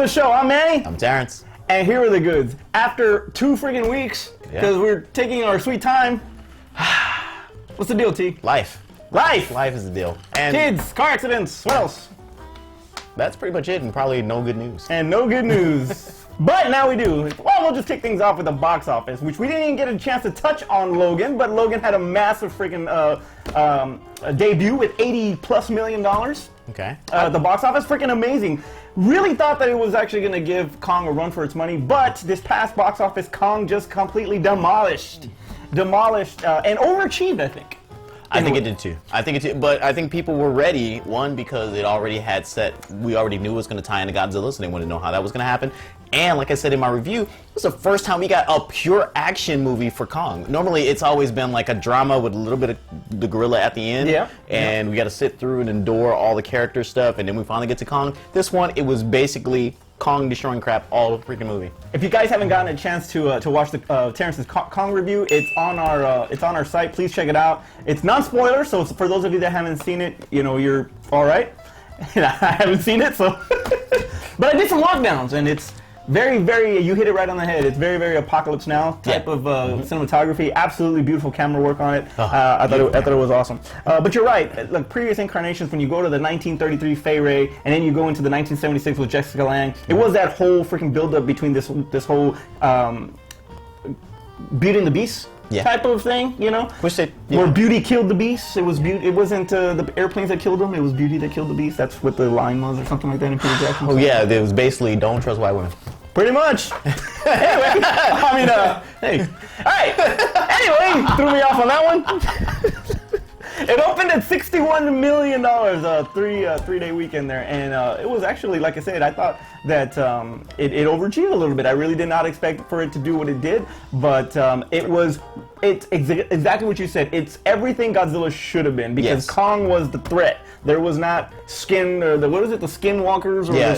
the show. I'm Manny. I'm Terrence. And here are the goods. After 2 freaking weeks, because we're taking our sweet time, what's the deal, T? Life. Life is the deal. And kids, car accidents, what else? That's pretty much it, and probably no good news. And no good news. But now we do. Well, we'll just kick things off with the box office, which we didn't even get a chance to touch on Logan, but Logan had a massive freaking debut with $80+ million. Okay. The box office, freaking amazing. Really thought that it was actually going to give Kong a run for its money, but this past box office, Kong just completely demolished, and overachieved, I think. I think it did too. But I think people were ready, one, because it already had we already knew it was going to tie into Godzilla, so they wanted to know how that was going to happen. And like I said in my review, it was the first time we got a pure action movie for Kong. Normally it's always been like a drama with a little bit of the gorilla at the end. Yeah. And we got to sit through and endure all the character stuff, and then we finally get to Kong. This one, it was basically Kong destroying crap all the freaking movie. If you guys haven't gotten a chance to watch the Terrence's Kong review, it's on our site. Please check it out. It's non-spoiler, so it's, for those of you that haven't seen it, you know, you're all right. I haven't seen it, so. But I did some lockdowns, and it's very, very. You hit it right on the head. It's very, very Apocalypse Now type of cinematography. Absolutely beautiful camera work on it. I thought it was awesome. But you're right. Like previous incarnations, when you go to the 1933 Fay Ray, and then you go into the 1976 with Jessica Lange, it was that whole freaking build-up between this whole Beauty and the Beast type of thing, you know? Where Beauty killed the Beast. It was Beauty. It wasn't the airplanes that killed them. It was Beauty that killed the Beast. That's what the line was, or something like that in Peter Jackson. Oh yeah, it was basically don't trust white women. Pretty much. Anyway, hey. All right. Anyway, threw me off on that one. It opened at $61 million, three-day weekend there, and it was actually, like I said, I thought that it overachieved a little bit. I really did not expect for it to do what it did, but it's exactly what you said. It's everything Godzilla should have been, because Kong was the threat. There was not skin, or the skinwalkers, or the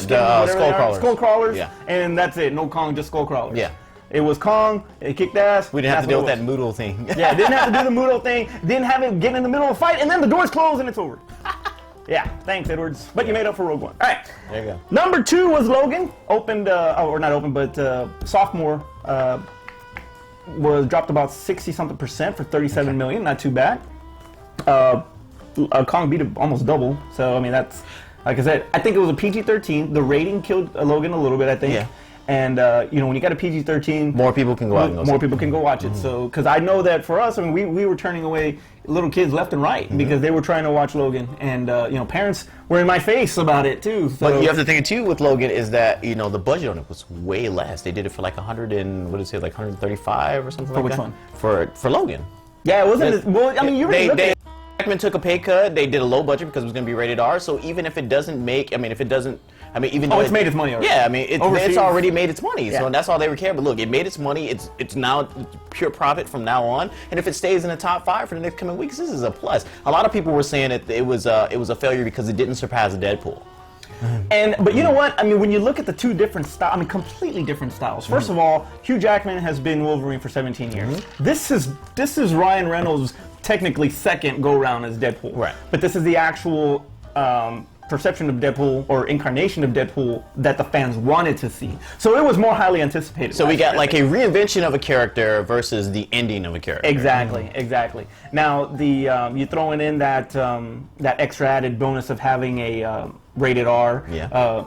skull crawlers, and that's it. No Kong, just skull crawlers. Yeah. It was Kong, it kicked ass. We didn't have to deal with that Moodle thing. Yeah, didn't have to do the Moodle thing, didn't have it get in the middle of a fight, and then the doors close and it's over. Yeah, thanks, Edwards. But you made up for Rogue One. All right. There you go. Number 2 was Logan. Opened, or not open, but sophomore was dropped about 60-something% for $37 million. Not too bad. Kong beat it almost double. So, I mean, that's, like I said, I think it was a PG-13. The rating killed Logan a little bit, I think. Yeah. And, you know, when you got a PG-13... More people can go out and go More people can go watch it. So, because I know that for us, I mean, we were turning away little kids left and right because they were trying to watch Logan. And, you know, parents were in my face about it, too. So. But you have to think, too, with Logan is that, you know, the budget on it was way less. They did it for like 135 or something like that. For which one? For Logan. Yeah, it wasn't... well, I mean, you really look at it. Jackman took a pay cut. They did a low budget because it was going to be rated R. So even if it doesn't make... I mean, if it doesn't... I mean, even though it's made its money already. Yeah, I mean, it's already made its money, Yeah. so that's all they would care. But look, it made its money. It's now pure profit from now on. And if it stays in the top 5 for the next coming weeks, this is a plus. A lot of people were saying that it was a failure because it didn't surpass Deadpool. But you know what? I mean, when you look at the two different styles, I mean, completely different styles. First of all, Hugh Jackman has been Wolverine for 17 years. This is Ryan Reynolds' technically second go-round as Deadpool. Right. But this is the actual perception of Deadpool, or incarnation of Deadpool, that the fans wanted to see. So it was more highly anticipated. So we got like a reinvention of a character versus the ending of a character. Exactly. Now the you throwing in that that extra added bonus of having a rated R,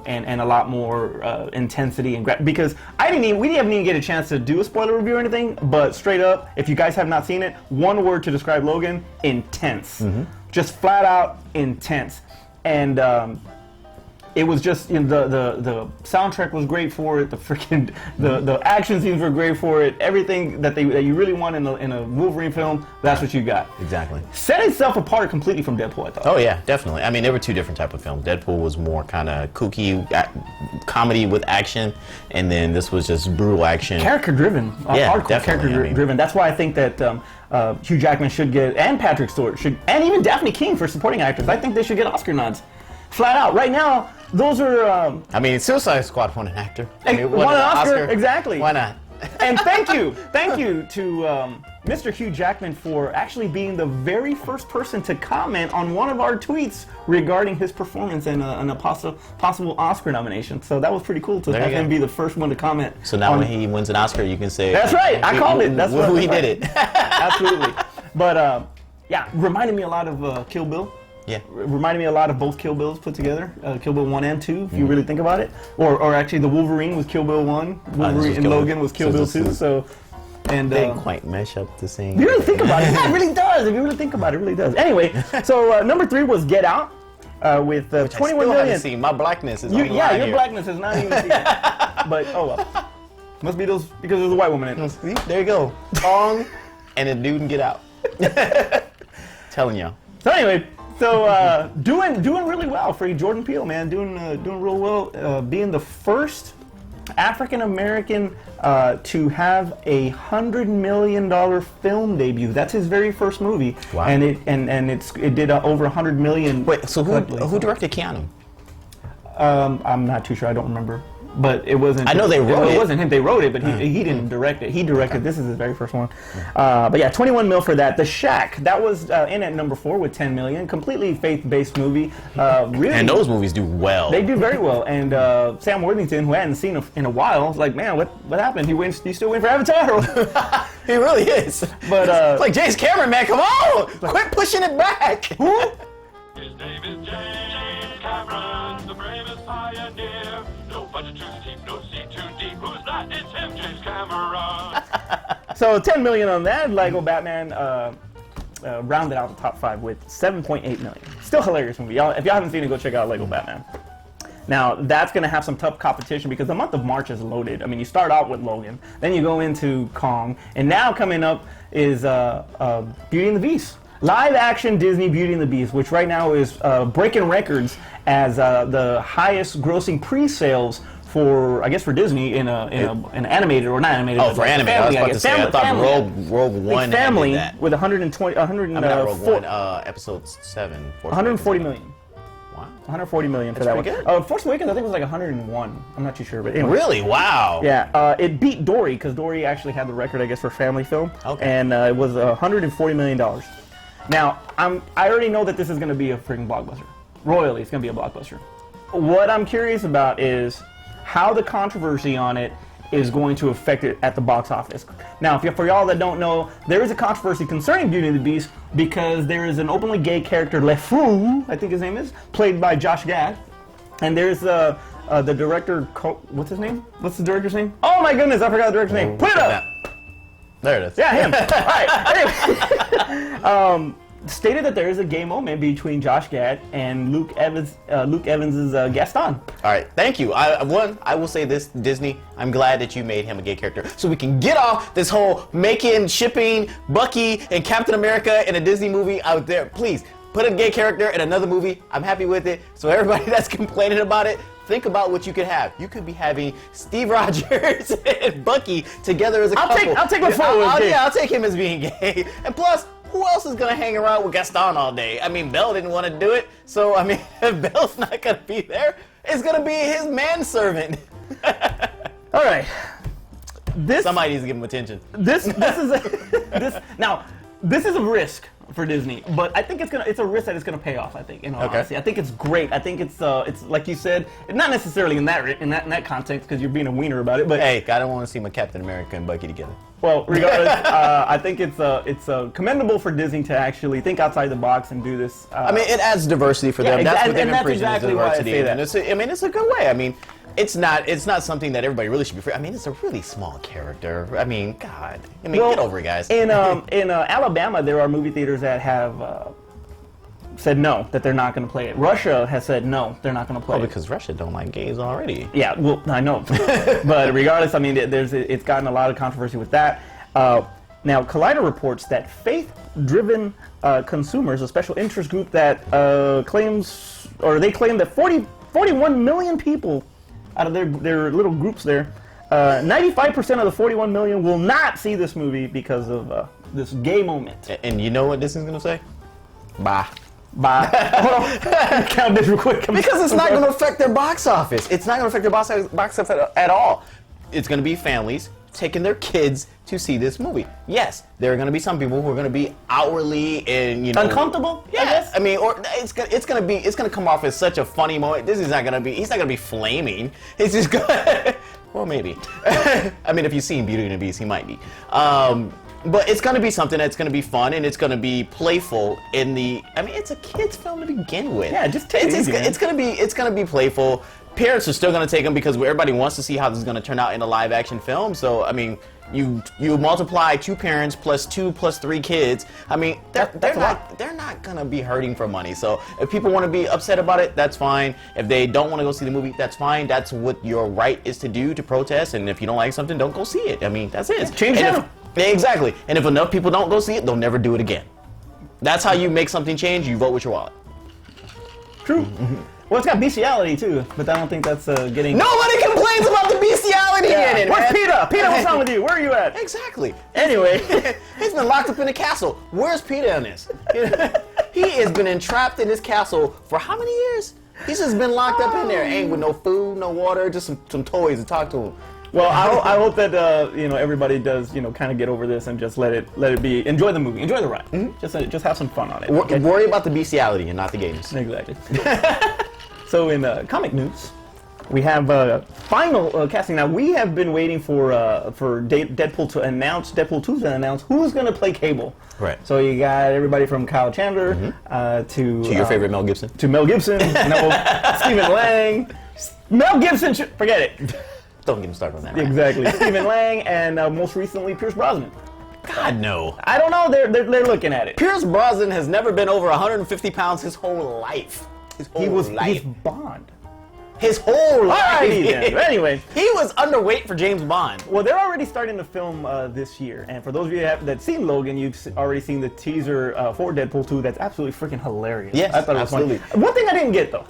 and a lot more intensity and because we haven't even get a chance to do a spoiler review or anything. But straight up, if you guys have not seen it, one word to describe Logan: intense. Just flat out intense. And it was just, you know, the soundtrack was great for it. The action scenes were great for it. Everything that you really want in a Wolverine film, that's what you got. Exactly. Set itself apart completely from Deadpool, I thought. Oh yeah, definitely. I mean, there were two different type of films. Deadpool was more kind of kooky comedy with action, and then this was just brutal action. Character driven. Hardcore character driven. That's why I think that Hugh Jackman should get, and Patrick Stewart should, and even Daphne King for supporting actors. I think they should get Oscar nods. Flat out. Right now, those are... I mean, Suicide Squad won an actor. Won an Oscar, exactly. Why not? And thank you to Mr. Hugh Jackman for actually being the very first person to comment on one of our tweets regarding his performance in a possible Oscar nomination. So that was pretty cool to have him be the first one to comment. So now when he wins an Oscar, you can say... That's right, I called it. That's what we did it. Absolutely. But yeah, reminded me a lot of Kill Bill. Yeah. Reminded me a lot of both Kill Bills put together. Kill Bill 1 and 2, if you really think about it. Or actually, the Wolverine was Kill Bill 1. Wolverine and Logan was Kill Bill 2. So, and they didn't quite mesh up the same. If you really think about it, yeah, it really does. If you really think about it, it really does. Anyway, so number 3 was Get Out with 21 million. Haven't seen. My blackness is on the line your here. blackness is not even seen. But oh well. Must be those because there's a white woman in it. There you go. Tong and a dude and Get Out. Telling y'all. So anyway. So doing really well for Jordan Peele, man. Doing real well. Being the first African American to have $100 million film debut. That's his very first movie. Wow. And it did over 100 million. Wait, so who directed Keanu? I'm not too sure. I don't remember. But it wasn't. I know they wrote it. It wasn't him. They wrote it, but he didn't direct it. He directed. This is his very first one. But yeah, 21 mil for that. The Shack, that was in at number 4 with 10 million. Completely faith-based movie. Really. And those movies do well. They do very well. And Sam Worthington, who I hadn't seen in a while, was like, man, what happened? He still waiting for Avatar? He really is. But it's like James Cameron, man. Come on, quit pushing it back. Who? His name is James Cameron, the bravest pioneer. No budget too steep, no sea too deep. Who's that? It's him, James Cameron. So 10 million on that. Lego Batman rounded out the top 5 with 7.8 million. Still hilarious movie. Y'all, if y'all haven't seen it, go check out Lego Batman. Now that's going to have some tough competition because the month of March is loaded. I mean, you start out with Logan, then you go into Kong, and now coming up is Beauty and the Beast. Live action Disney Beauty and the Beast, which right now is breaking records as the highest grossing pre-sales for, I guess, for Disney in an animated or not animated. Oh, for animated. I was about to say. I thought Rogue One family had that. with 120, 100. I mean, not Rogue One. Episode 7. 140 million. Wow. 140 million for That's that pretty one. Force Awakens, I think it was like 101. I'm not too sure, but anyway. Really? Wow. Yeah, it beat Dory because Dory actually had the record, I guess, for family film. Okay. And it was $140 million. Now, I already know that this is going to be a freaking blockbuster. Royally, it's going to be a blockbuster. What I'm curious about is how the controversy on it is going to affect it at the box office. Now, for y'all that don't know, there is a controversy concerning Beauty and the Beast because there is an openly gay character, Le Fou, I think his name is, played by Josh Gad. And there's the director, what's his name? What's the director's name? Oh my goodness, I forgot the director's name. Put it up! There it is. Yeah, him. All right. Anyway, stated that there is a gay moment between Josh Gad and Luke Evans's Gaston. All right, thank you. I will say this, Disney, I'm glad that you made him a gay character so we can get off this whole shipping Bucky and Captain America in a Disney movie out there. Please, put a gay character in another movie. I'm happy with it. So everybody that's complaining about it, think about what you could have. You could be having Steve Rogers and Bucky together as a couple. I'll take my photo as gay. Yeah, I'll take him as being gay. And plus, who else is going to hang around with Gaston all day? I mean, Belle didn't want to do it. So, I mean, if Belle's not going to be there, it's going to be his manservant. All right. Somebody needs to give him attention. This is a risk for Disney, but I think it's a risk that it's gonna pay off. I think, in all honesty, I think it's great. I think it's like you said, not necessarily in that context because you're being a wiener about it. But hey, I don't want to see my Captain America and Bucky together. Well, regardless, I think it's commendable for Disney to actually think outside the box and do this. I mean, it adds diversity for them. That's what they've been preaching, exactly why I say that. And it's a good way. I mean, it's not something that everybody really should be free. I mean, it's a really small character. I mean, God. I mean, get over it, guys. In Alabama, there are movie theaters that have said no, that they're not going to play it. Russia has said no, they're not going to play it. Oh, because Russia don't like gays already. Yeah, well, I know. But regardless, I mean, it's gotten a lot of controversy with that. Now, Collider reports that faith-driven consumers, a special interest group that claim that 41 million people out of their little groups there, 95% of the 41 million will not see this movie because of this gay moment. And you know what this is going to say? Bye. Count this real quick. Because it's not going to affect their box office. It's not going to affect their box office at all. It's going to be families taking their kids to see this movie. Yes, there are going to be some people who are going to be outwardly and uncomfortable. Yeah, I mean, or it's gonna come off as such a funny moment. This is not gonna be. He's not gonna be flaming. He's just gonna. Well, maybe. I mean, if you've seen Beauty and the Beast, he might be. But it's gonna be something that's gonna be fun and it's gonna be playful. I mean, it's a kids' film to begin with. Yeah, just take it easy, man. It's gonna be playful. Parents are still gonna take them because everybody wants to see how this is gonna turn out in a live-action film. So, I mean, you multiply 2 parents plus 2 plus 3 kids. I mean, they're not gonna be hurting for money. So if people want to be upset about it, that's fine. If they don't want to go see the movie, that's fine. That's what your right is to do, to protest. And if you don't like something, don't go see it. I mean, that's it. Change channel. Exactly. And if enough people don't go see it, they'll never do it again. That's how you make something change. You vote with your wallet. True. Well, it's got bestiality too, but I don't think that's getting. Nobody complains about the bestiality in it. Where's man. Peter? Peter, what's wrong with you? Where are you at? Exactly. Anyway, he's been locked up in a castle. Where's Peter in this? He has been entrapped in this castle for how many years? He's just been locked up in there, ain't with no food, no water, just some toys to talk to him. Well, I hope that everybody does kind of get over this and just let it be. Enjoy the movie, enjoy the ride. Just have some fun on it. Okay? Worry about the bestiality and not the games. Exactly. So in comic news, we have final casting. Now we have been waiting for Deadpool to announce, Deadpool 2 to announce who's going to play Cable. Right. So you got everybody from Kyle Chandler to your favorite Mel Gibson. To Mel Gibson, Stephen Lang. Mel Gibson, forget it. Don't get him started on that. Right? Exactly. Stephen Lang and most recently Pierce Brosnan. God, no. I don't know. They're looking at it. Pierce Brosnan has never been over 150 pounds his whole life. He's Bond. His whole life. Anyway, he was underweight for James Bond. Well, they're already starting to film this year, and for those of you that seen Logan, you've already seen the teaser for Deadpool 2. That's absolutely freaking hilarious. Yes, I thought it was absolutely. Funny. One thing I didn't get though,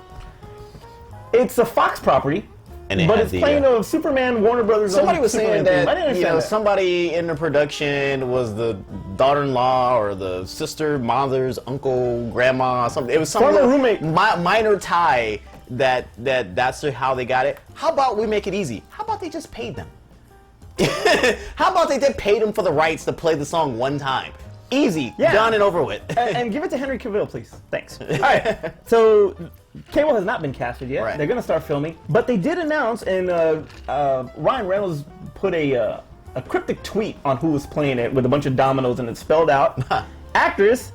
it's a Fox property. But it's playing of Superman, Warner Brothers. Somebody was Superman saying that, that somebody in the production was the daughter-in-law or the sister, mother's uncle, grandma, something. It was some former roommate, minor tie that's how they got it. How about we make it easy? How about they just paid them? How about they paid them for the rights to play the song one time? Easy, done and over with. and give it to Henry Cavill, please. Thanks. All right. So Cable has not been casted yet. Right. They're going to start filming, but they did announce, and Ryan Reynolds put a cryptic tweet on who was playing it with a bunch of dominoes, and it spelled out actress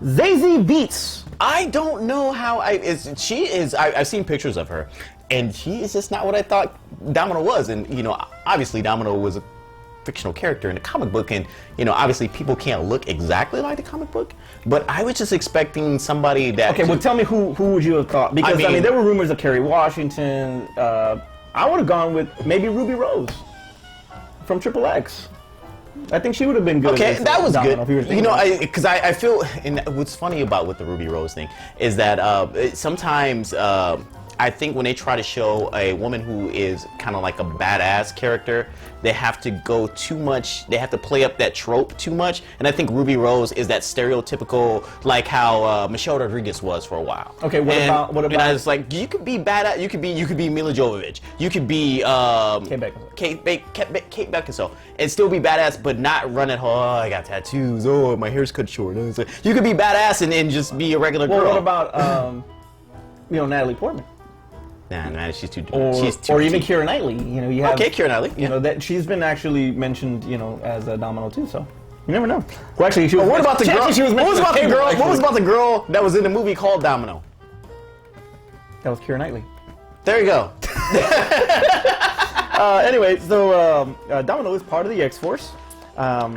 Zazie Beetz. I don't know how she is. I've seen pictures of her, and she is just not what I thought Domino was. And obviously Domino was a fictional character in the comic book, and obviously people can't look exactly like the comic book, but I was just expecting somebody that well tell me who would you have thought, because I mean there were rumors of Kerry Washington. I would have gone with maybe Ruby Rose from Triple X. I think she would have been good. Okay, that was Domino, good. Because I feel, and what's funny about with the Ruby Rose thing is that sometimes I think when they try to show a woman who is kind of like a badass character, they have to go too much. They have to play up that trope too much. And I think Ruby Rose is that stereotypical, like how Michelle Rodriguez was for a while. Okay, what about? And I was like, you could be badass. You could be Mila Jovovich. You could be Kate Beckinsale, and still be badass, but not run at oh, I got tattoos. Oh, my hair's cut short. So you could be badass and just be a regular girl. What about Natalie Portman? Nah, she's too. Or even Keira Knightley. You have. Okay, Keira Knightley. That she's been actually mentioned. As a Domino too. So you never know. Well, actually, she was. What about the girl? What was about the girl? Actually. What was about the girl that was in the movie called Domino? That was Keira Knightley. There you go. Anyway, so Domino is part of the X-Force.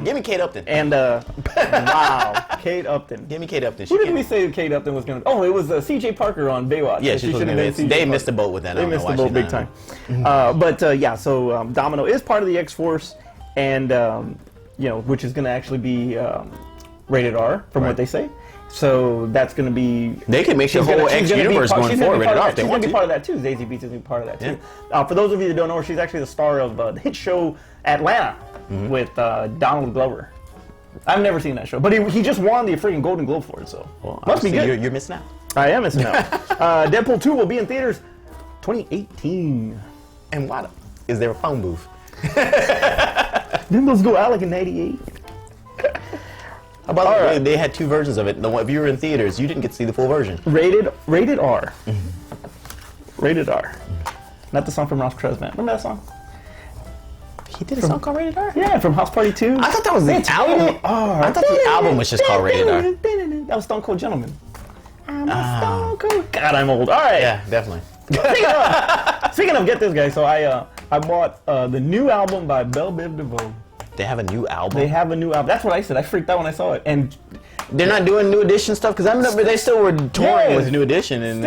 Give me Kate Upton. And wow, Kate Upton. Give me Kate Upton. Who did we say Kate Upton was going to? Oh, it was C.J. Parker on Baywatch. Yeah, she should have been. They missed the boat with that. They missed the boat big time. So Domino is part of the X-Force, and which is going to actually be rated R from what they say. So that's going to be. They can make the whole X universe going forward rated R if they want to. She's going to be part of that too. Zazie Beetz is going to be part of that too. Yeah. For those of you that don't know her, she's actually the star of the hit show Atlanta with Donald Glover. I've never seen that show, but he just won the freaking Golden Globe for it, so must be good. You're missing out. I am missing out. Deadpool 2 will be in theaters 2018. And what is there a phone booth? Didn't those go out like in '98? By the way, they had two versions of it. If you were in theaters, you didn't get to see the full version. Rated R. Rated R. Not the song from Ross Tresvant. Remember that song? He did a song called Rated R? Yeah, from House Party 2. I thought that was the album. I thought the album was just called Rated R. That was Stone Cold Gentleman. I'm a Stone Cold. God, I'm old. All right. Yeah, definitely. Speaking of, get this, guys. So I bought the new album by Belle Biv DeVoe. They have a new album? They have a new album. That's what I said. I freaked out when I saw it. And they're not doing New Edition stuff? Because I remember they still were touring with New Edition. And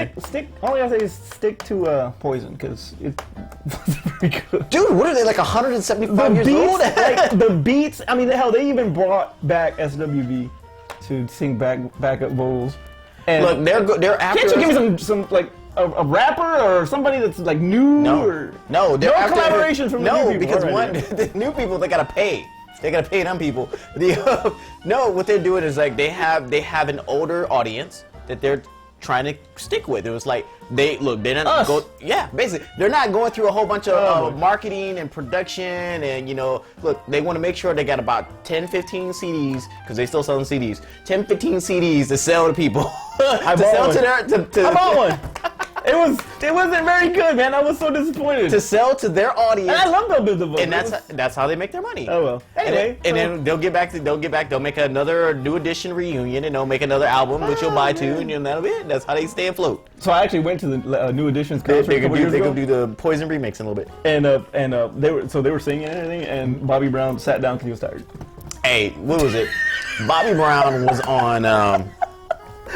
all I gotta say is stick to Poison, because it wasn't very good. Dude, what are they, like 175 years old? Like, the beats, I mean, hell, they even brought back SWV to sing backup vocals. And look, they're after. Can't you give me some like a rapper or somebody that's like new? No, they're after collaboration from the new people. Because the new people, they gotta pay. They gotta pay them people. No, what they're doing is like they have an older audience that they're trying to stick with. It was like they're not basically they're not going through a whole bunch of marketing and production and look, they want to make sure they got about 10-15 CDs, because they still selling CDs, 10-15 CDs to sell to people. I bought one. It wasn't very good, man. I was so disappointed. To sell to their audience. And I love Belle Biv DeVoe. And that's how they make their money. Oh well. Anyway, and then they'll get back. They'll make another New Edition reunion, and they'll make another album, which you'll buy too, and that'll be it. That's how they stay afloat. So I actually went to the New Edition's concert. They could do the Poison remix in a little bit. And they were singing and everything, and Bobby Brown sat down because he was tired. Hey, what was it? Bobby Brown was on.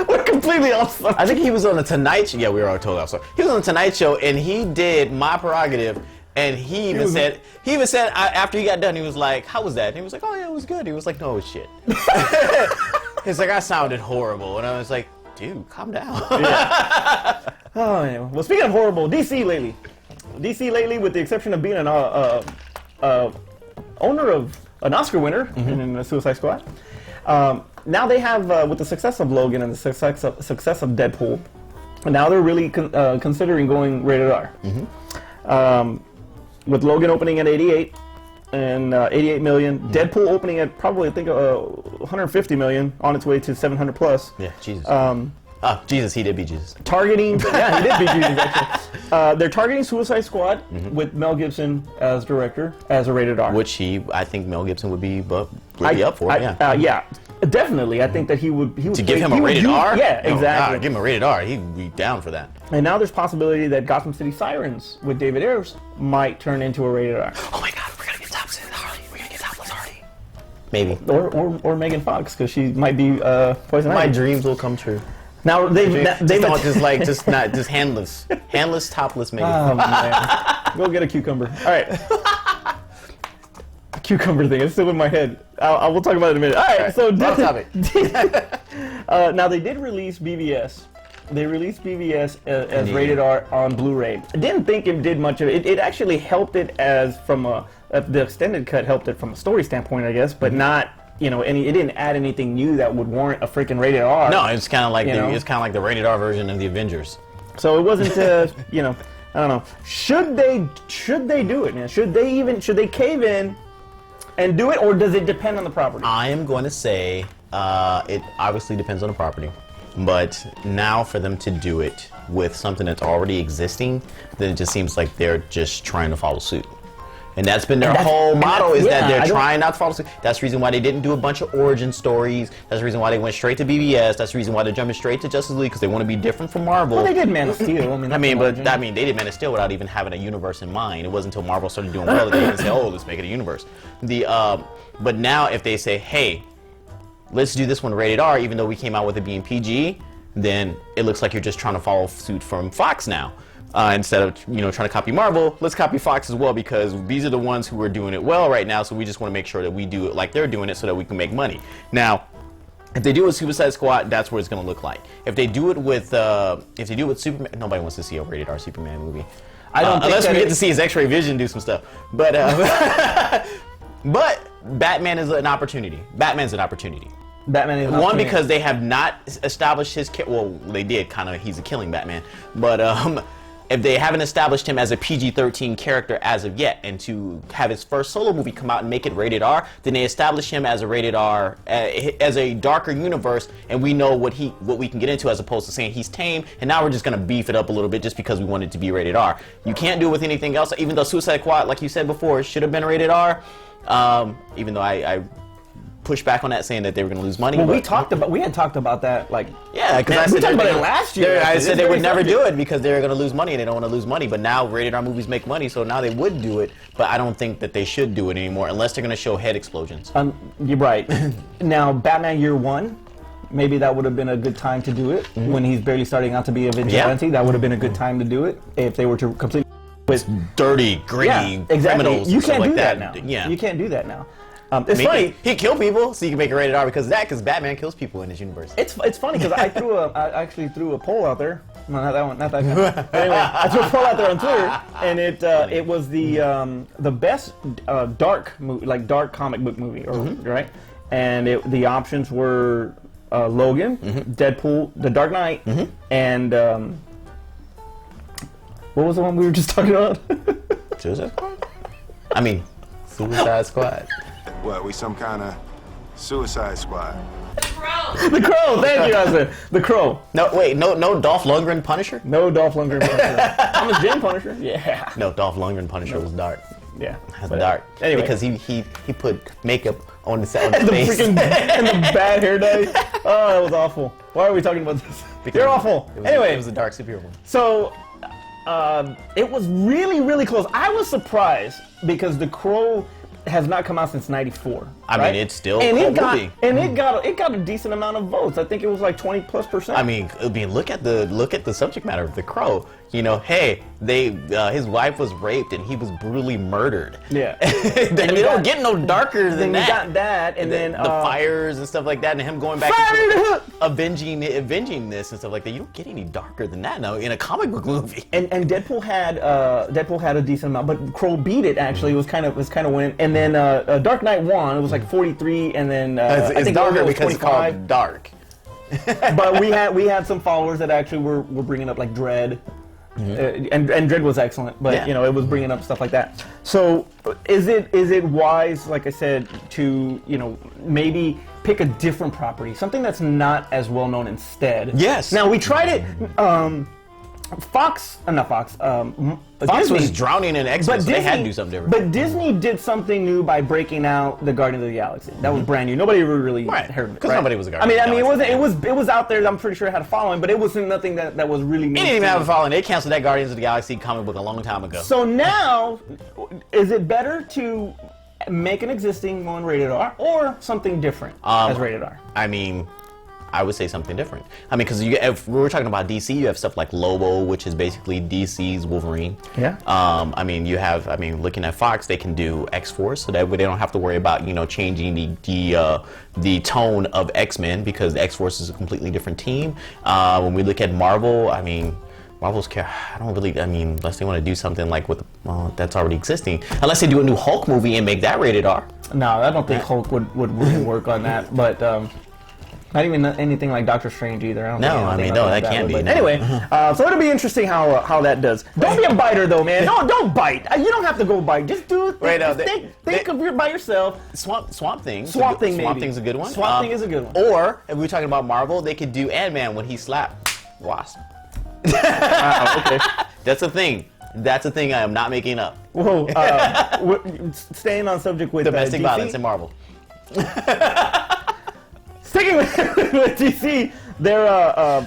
We're completely off subject. I think he was on the Tonight Show. Yeah, we were all totally off subject. He was on the Tonight Show, and he did My Prerogative, and he even said after he got done, he was like, "How was that?" And he was like, "Oh yeah, it was good." He was like, "No, it's shit." He's like, "I sounded horrible," and I was like, "Dude, calm down." Yeah. Oh yeah. Well, speaking of horrible, DC lately, with the exception of being an owner of an Oscar winner in the Suicide Squad. Now they have, with the success of Logan and the success of Deadpool, now they're really considering going rated R. With Logan opening at 88 and 88 million, Deadpool opening at probably, I think, 150 million, on its way to 700 plus. Yeah, Jesus. Jesus, he did beat Jesus. Targeting, yeah, he did beat Jesus, actually. They're targeting Suicide Squad with Mel Gibson as director, as a rated R. Which I think Mel Gibson would be up for, yeah. Definitely, I think that he would to give him a rated R? Yeah, exactly. Give him a rated R. He'd be down for that. And now there's possibility that Gotham City Sirens with David Ayers might turn into a rated R. Oh my God, we're gonna get Topless Hardy. We're gonna get Topless Hardy. Maybe. Or Megan Fox, because she might be Poison Ivy. My dreams will come true. Now they've just handless, topless Megan. Oh man, go get a cucumber. All right. Cucumber thing. It's still in my head. We'll talk about it in a minute. All right. So now they did release BVS. They released BVS as rated R on Blu-ray. I didn't think it did much of it. It actually helped it as from the extended cut helped it from a story standpoint, I guess, but not. It didn't add anything new that would warrant a freaking rated R. No, it's kind of like the rated R version of the Avengers. So it wasn't, I don't know. Should they do it? Man? Should they cave in and do it, or does it depend on the property? I am going to say it obviously depends on the property, but now for them to do it with something that's already existing, then it just seems like they're just trying to follow suit. And that's been their whole motto, is that they're trying not to follow suit. That's the reason why they didn't do a bunch of origin stories. That's the reason why they went straight to BVS. That's the reason why they're jumping straight to Justice League, because they want to be different from Marvel. Well, they did Man of Steel. They did Man of Steel without even having a universe in mind. It wasn't until Marvel started doing well that they didn't say, "Oh, let's make it a universe." But now if they say, "Hey, let's do this one rated R," even though we came out with it being PG, then it looks like you're just trying to follow suit from Fox now. Instead of trying to copy Marvel, let's copy Fox as well, because these are the ones who are doing it well right now. So we just want to make sure that we do it like they're doing it, so that we can make money. Now, if they do it with Suicide Squad, that's what it's going to look like. If they do it with Superman, nobody wants to see a rated R Superman movie. I don't think unless we get to see his X-ray vision do some stuff. But but Batman is an opportunity. Batman's an opportunity. One, because they have not established his well, they did kind of. He's a killing Batman, but if they haven't established him as a PG-13 character as of yet, and to have his first solo movie come out and make it rated R, then they establish him as a rated R, as a darker universe, and we know what we can get into, as opposed to saying he's tame, and now we're just gonna beef it up a little bit just because we want it to be rated R. You can't do it with anything else, even though Suicide Squad, like you said before, should have been rated R. Even though I pushed back on that, saying that they were going to lose money. Well, we had talked about that, like, yeah, because I we said talked about it last year. I said they would never do it because they were going to lose money and they don't want to lose money. But now rated R movies make money, so now they would do it. But I don't think that they should do it anymore unless they're going to show head explosions. You're right. Now, Batman Year One, maybe that would have been a good time to do it when he's barely starting out to be a vigilante. That would have been a good time to do it if they were to completely. With dirty, gritty criminals. You can't do that now. Yeah. You can't do that now. It's funny. He killed people, so you can make it rated R because Batman kills people in his universe. It's funny because I actually threw a poll out there. No, not that one. Not that one. Anyway, I threw a poll out there on Twitter, and it was the best dark movie, like dark comic book movie, right? And the options were Logan, Deadpool, The Dark Knight, and what was the one we were just talking about? Suicide Squad? I mean, Suicide Squad. What, we some kind of Suicide Squad? The Crow, thank you, Austin. The Crow. No, wait, no Dolph Lundgren Punisher? No Dolph Lundgren Punisher. Thomas Jane Punisher? Yeah. No, Dolph Lundgren Punisher was dark. Yeah. That's dark. Anyway. Because he put makeup on his face. And the bad hair dye. Oh, that was awful. Why are we talking about this? Because You're awful. Anyway. It was a dark superhero movie. So, it was really, really close. I was surprised because The Crow has not come out since '94. I mean, it's still a it movie. got a decent amount of votes. I think it was like 20+%. I mean, look at the subject matter of The Crow. You know, hey, his wife was raped and he was brutally murdered. Yeah. and they don't get no darker than that. You got that, and then the fires and stuff like that, and him going back and avenging this and stuff like that. You don't get any darker than that now in a comic book movie. And Deadpool had a decent amount, but Crow beat it actually. It was kind of winning. And then Dark Knight won. It was like 43, and then it's darker because 25. it's called dark. But we had some followers that actually were bringing up like Dread. And Dread was excellent, but you know, it was bringing up stuff like that. So is it wise, like I said, to, you know, maybe pick a different property, something that's not as well known instead? Yes. Now we tried it. Fox Disney was drowning in X-Men, so they had to do something different. But Disney did something new by breaking out the Guardians of the Galaxy. That was brand new. Nobody really heard of it. Because nobody was a Guardian. I mean, it was out there. I'm pretty sure it had a following, but it wasn't nothing that was really. It didn't even have a following. They canceled that Guardians of the Galaxy comic book a long time ago. So now, is it better to make an existing one rated R or something different as rated R? I mean, I would say something different. I mean, because if we were talking about DC, you have stuff like Lobo, which is basically DC's Wolverine. Yeah. I mean, looking at Fox, they can do X-Force, so that way they don't have to worry about, you know, changing the tone of X-Men, because X-Force is a completely different team. When we look at Marvel, I mean, unless they want to do something like that's already existing. Unless they do a new Hulk movie and make that rated R. No, I don't think Hulk would really work on that, but. Not even anything like Doctor Strange either. That can't be. Anyway, so it'll be interesting how that does. Don't be a biter though, man. Don't bite. You don't have to go bite. Just do it. Think of it by yourself. Swamp Thing. Swamp Thing's a good one. Swamp Thing is a good one. Or if we're talking about Marvel, they could do Ant-Man when he slapped Wasp. Okay. That's a thing. That's a thing I am not making up. Whoa. Staying on subject with domestic DC, violence in Marvel. Sticking with DC,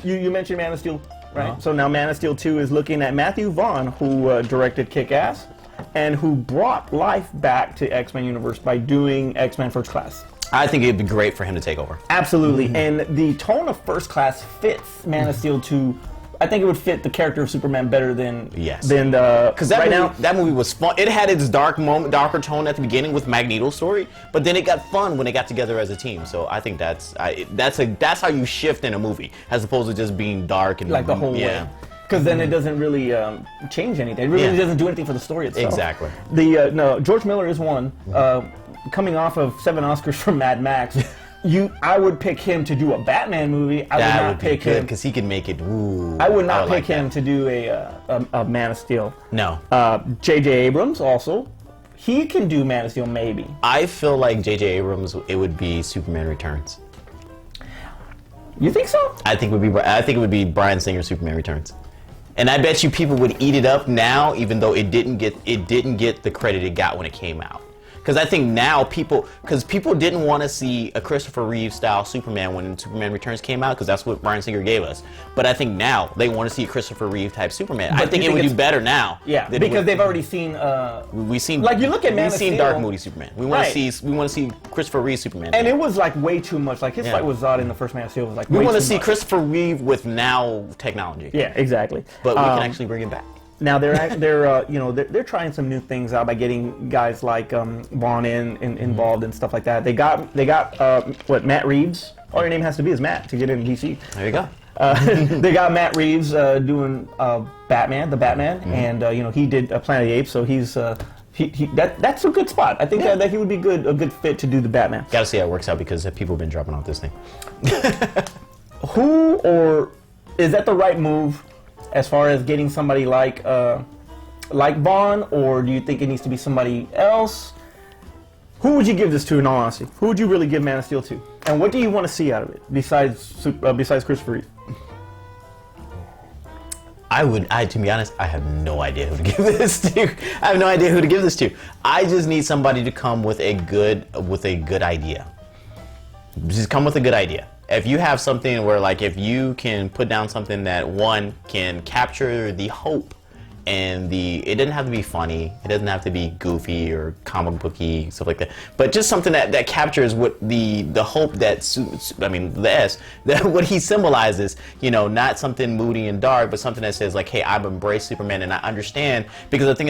you mentioned Man of Steel, right? Uh-huh. So now Man of Steel 2 is looking at Matthew Vaughn, who directed Kick-Ass, and who brought life back to X-Men universe by doing X-Men First Class. I think it'd be great for him to take over. Absolutely, and the tone of First Class fits Man of Steel 2. I think it would fit the character of Superman better than because that movie was fun. It had its darker tone at the beginning with Magneto's story, but then it got fun when they got together as a team. So I think that's how you shift in a movie, as opposed to just being dark and like the whole way. Because then it doesn't really change anything. It really doesn't do anything for the story itself. Exactly. George Miller is one, coming off of 7 Oscars for Mad Max. I would pick him to do a Batman movie. I would That not would be pick good him. because he could make it. Ooh, I would not like pick him that. to do a Man of Steel. No, J.J. Abrams also. He can do Man of Steel maybe. I feel like J.J. Abrams. It would be Superman Returns. You think so? I think it would be Bryan Singer's Superman Returns. And I bet you people would eat it up now, even though it didn't get the credit it got when it came out. Because I think now people didn't want to see a Christopher Reeve style Superman when Superman Returns came out, because that's what Bryan Singer gave us. But I think now they want to see a Christopher Reeve type Superman. I think it would do better now. Yeah, because they've already seen. We've seen, like, you look at Man we've of seen Steel. dark moody Superman. We want Right. to see Christopher Reeve Superman. And it was like way too much. Like his Yeah. fight with Zod in the first Man of Steel was like we way want to too see much. Christopher Reeve with now technology. Yeah, exactly. But we can actually bring it back. Now they're trying some new things out by getting guys like Vaughn involved and stuff like that. They got Matt Reeves. All your name has to be is Matt to get in DC. There you go. They got Matt Reeves doing Batman, and he did Planet of the Apes, so he's that's a good spot. I think that he would be a good fit to do the Batman. Got to see how it works out because people have been dropping off this thing. Who or is that the right move as far as getting somebody like Vaughn, or do you think it needs to be somebody else? Who would you give this to in all honesty? Who would you really give Man of Steel to? And what do you want to see out of it besides Christopher Reeve? To be honest, I have no idea who to give this to. I have no idea who to give this to. I just need somebody to come with a good idea. Just come with a good idea. If you have something where, like, if you can put down something that one can capture the hope and it doesn't have to be funny, it doesn't have to be goofy or comic booky, stuff like that, but just something that captures what the hope that what he symbolizes, not something moody and dark, but something that says like, hey, I've embraced Superman and I understand, because I think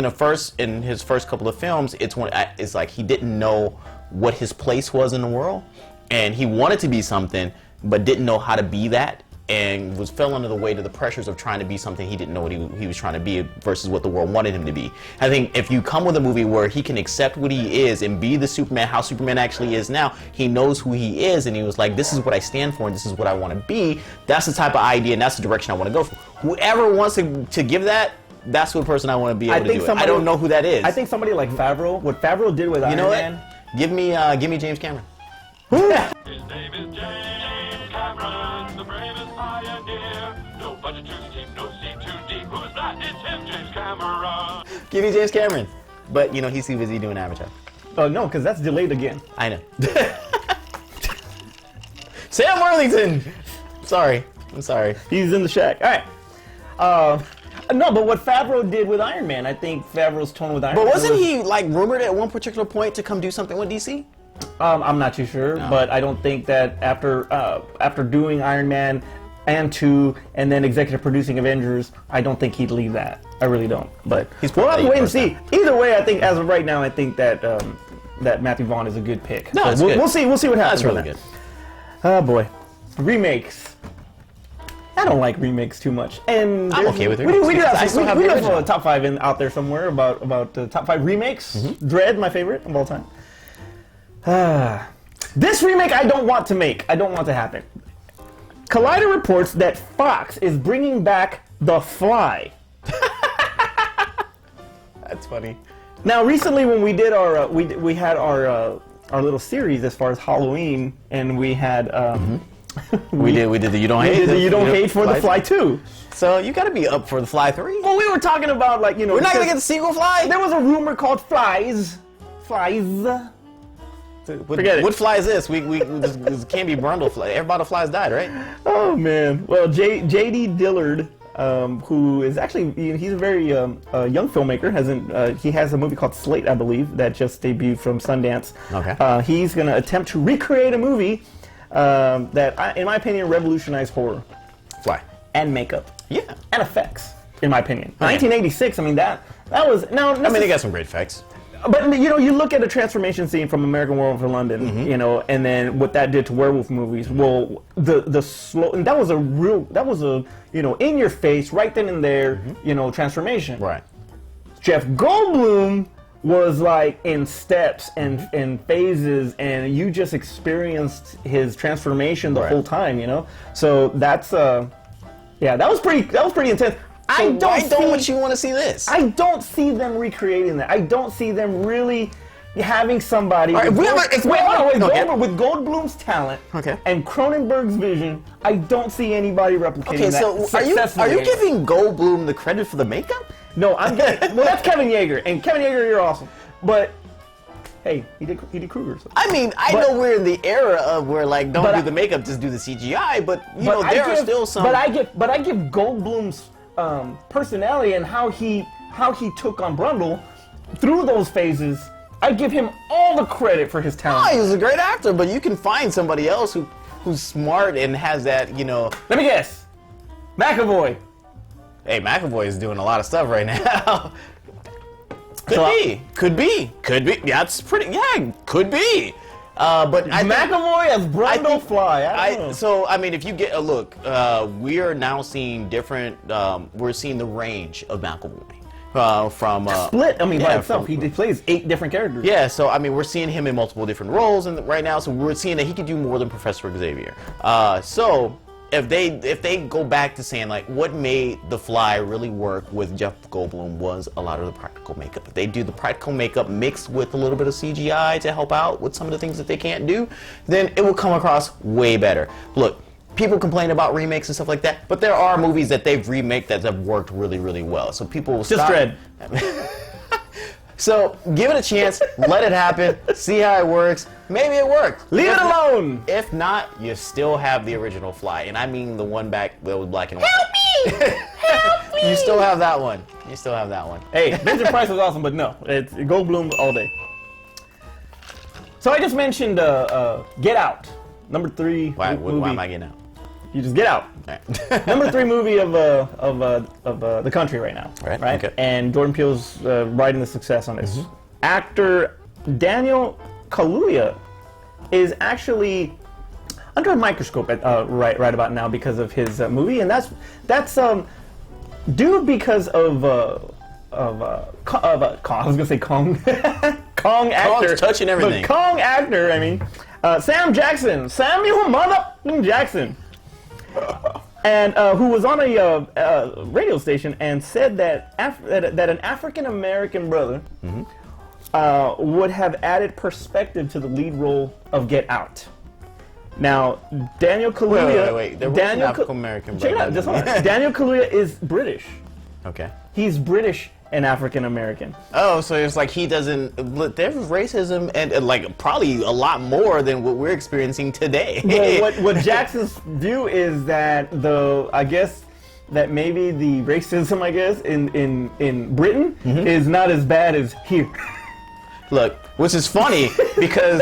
in his first couple of films, it's like he didn't know what his place was in the world, and he wanted to be something but didn't know how to be that, and fell under the weight of the pressures of trying to be something he didn't know what he was trying to be versus what the world wanted him to be. I think if you come with a movie where he can accept what he is and be the Superman, how Superman actually is now, he knows who he is, and he was like, this is what I stand for and this is what I want to be, that's the type of idea and that's the direction I want to go for. Whoever wants to give that, that's the person I want to be able to do it. I don't know who that is. I think somebody like Favreau, what Favreau did with Iron Man. Give me James Cameron. His name is James Cameron, the bravest pioneer. No budget too steep, no sea too deep. Who's that? It's him, James Cameron. Give me James Cameron. But he's too busy doing Avatar. Oh no, because that's delayed again. I know. Sam Worthington. I'm sorry. He's in the shack. All right. No, but what Favreau did with Iron Man, I think Favreau's tone with Iron Man. But wasn't he rumored at one particular point to come do something with DC? I'm not too sure, but I don't think that after doing Iron Man and 2 and then executive producing Avengers, I don't think he'd leave that. I really don't. But we'll have to wait and see. Either way, I think as of right now, I think that that Matthew Vaughn is a good pick. No, so good. We'll see what happens. That's really with good. Oh boy, remakes. I don't like remakes too much, and I'm okay with remakes. We do I still have we the have original. a top 5 out there somewhere about the top 5 remakes. Dread, my favorite of all time. This remake I don't want to make. I don't want to happen. Collider reports that Fox is bringing back The Fly. That's funny. Now, recently when we did our we had our little series as far as Halloween, and we had We did the You Don't we Hate. did the You Don't Hate for The Fly 2. So you got to be up for The Fly 3. Well, we were talking about We're not because gonna get the sequel Fly. there was a rumor called Flies. Forget it. What fly is this? This can't be Brundle fly. Everybody flies died, right? Oh man. Well, J.D. Dillard, who is actually he's a very young filmmaker. He has a movie called Slate, I believe, that just debuted from Sundance. Okay. He's going to attempt to recreate a movie that, in my opinion, revolutionized horror Fly. and makeup. Yeah. And effects, in my opinion. Okay. 1986. I mean that was now. I mean, they got some great effects. But you look at a transformation scene from American Werewolf in London, and then what that did to werewolf movies. Well, the slow, and that was a in your face, right then and there, transformation. Right. Jeff Goldblum was like in steps and phases, and you just experienced his transformation the whole time, you know. So that's yeah, that was pretty intense. Don't you want to see this? I don't see them recreating that. I don't see them really having somebody with Goldblum's talent and Cronenberg's vision. I don't see anybody replicating that. Okay, so are you giving Goldblum the credit for the makeup? No, I'm getting. Well, that's Kevin Yeager, and Kevin Yeager, you're awesome. But hey, he did Kruger. So. I mean, I know we're in the era of where like don't do the makeup, just do the CGI. But you know, there are still some. But I give Goldblum's personality and how he took on Brundle through those phases. I give him all the credit for his talent. Oh, he's a great actor, but you can find somebody else who's smart and has that, you know. Let me guess, McAvoy. Hey, McAvoy is doing a lot of stuff right now. Could be. Yeah, it's pretty. Yeah, could be. But McAvoy as Brundle Fly. I don't know. So I mean, if you get a look, we are now seeing different. We're seeing the range of McAvoy. From Split, I mean, by itself, he plays 8 different characters. Yeah, so I mean, we're seeing him in multiple different roles, and right now, so we're seeing that he can do more than Professor Xavier. So if they go back to saying like what made The Fly really work with Jeff Goldblum was a lot of the practical makeup. If they do the practical makeup mixed with a little bit of CGI to help out with some of the things that they can't do, then it will come across way better. Look. People complain about remakes and stuff like that, but there are movies that they've remade that have worked really, really well. So people will Just Dread. So give it a chance, let it happen, see how it works. Maybe it works. Leave it alone. If not, you still have the original Fly, and I mean the one back that was black and white. Help me! Help me! You still have that one. Hey, Vincent Price was awesome, but no, it's Goldblum all day. So I just mentioned Get Out, number 3. Why am I getting out? You just Get Out. Right. Number 3 movie of the country right now. Right. Okay. And Jordan Peele's riding the success on this. Actor Daniel Kaluuya is actually under a microscope right about now because of his movie, and that's due because of I was gonna say Kong Kong actor. Kong's touching everything. But Kong actor, I mean, Samuel motherfucking Jackson. And who was on a radio station and said that that an African American brother would have added perspective to the lead role of Get Out. Now, Daniel Kaluuya. Wait. There was an African American brother. Check it out. Just hold on. Daniel Kaluuya is British. Okay. He's British and African American. Oh, so it's like he doesn't. There's racism and like probably a lot more than what we're experiencing today. Well, what Jackson's view is that I guess that maybe the racism, I guess, in Britain is not as bad as here. Look, which is funny because